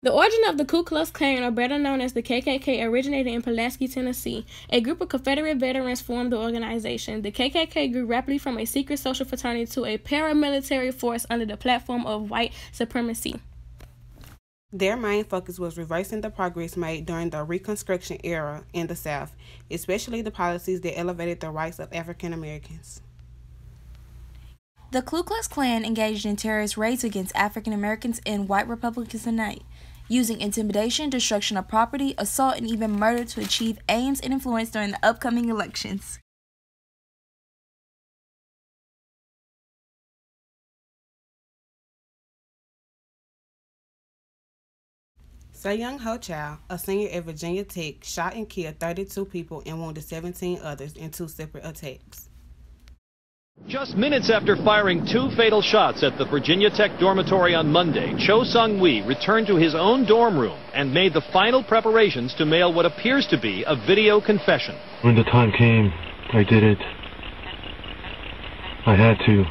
The origin of the Ku Klux Klan, or better known as the KKK, originated in Pulaski, Tennessee. A group of Confederate veterans formed the organization. The KKK grew rapidly from a secret social fraternity to a paramilitary force under the platform of white supremacy. Their main focus was reversing the progress made during the Reconstruction era in the South, especially the policies that elevated the rights of African Americans. The Ku Klux Klan engaged in terrorist raids against African Americans and white Republicans tonight, using intimidation, destruction of property, assault, and even murder to achieve aims and influence during the upcoming elections. Young Ho Chow, a senior at Virginia Tech, shot and killed 32 people and wounded 17 others in 2 separate attacks. Just minutes after firing 2 fatal shots at the Virginia Tech dormitory on Monday, Cho Sung-wi returned to his own dorm room and made the final preparations to mail what appears to be a video confession. When the time came, I did it. I had to.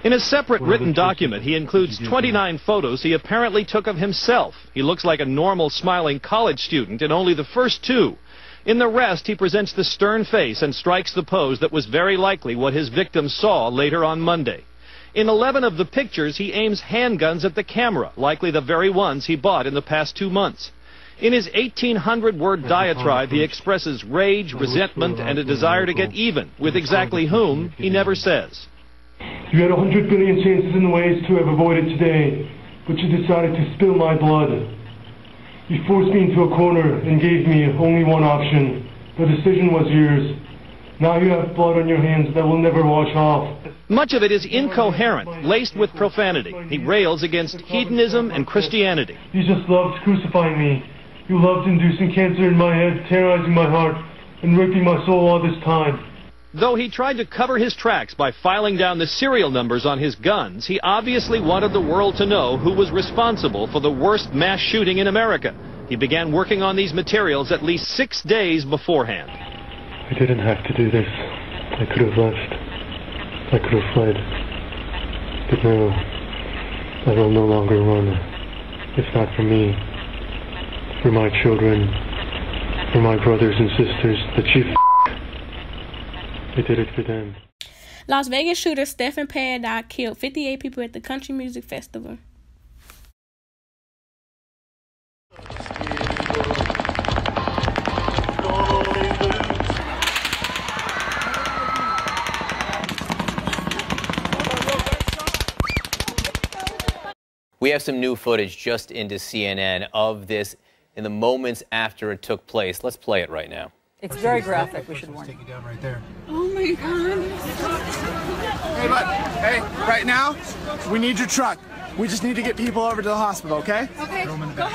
In a separate written document, he includes 29 photos he apparently took of himself. He looks like a normal, smiling college student in only the first 2. In the rest, he presents the stern face and strikes the pose that was very likely what his victims saw later on Monday. In 11 of the pictures, he aims handguns at the camera, likely the very ones he bought in the past 2 months. In his 1,800-word diatribe, he expresses rage, resentment, and a desire to get even, with exactly whom he never says. You had 100 billion chances and ways to have avoided today, but you decided to spill my blood. You forced me into a corner and gave me only one option. The decision was yours. Now you have blood on your hands that will never wash off. Much of it is incoherent, laced with profanity. He rails against hedonism and Christianity. You just loved crucifying me. You loved inducing cancer in my head, terrorizing my heart, and raping my soul all this time. Though he tried to cover his tracks by filing down the serial numbers on his guns, he obviously wanted the world to know who was responsible for the worst mass shooting in America. He began working on these materials at least 6 days beforehand. I didn't have to do this. I could have left. I could have fled. But no, I will no longer run. If not for me, for my children, for my brothers and sisters, the chief. I did it for them. Las Vegas shooter Stephen Paddock killed 58 people at the Country Music Festival. We have some new footage just into CNN of this in the moments after it took place. Let's play it right now. It's very graphic. We should warn you. Take you down right there. Oh my God. Hey, bud. Hey, right now, we need your truck. We just need to get people over to the hospital, okay? Okay, go ahead.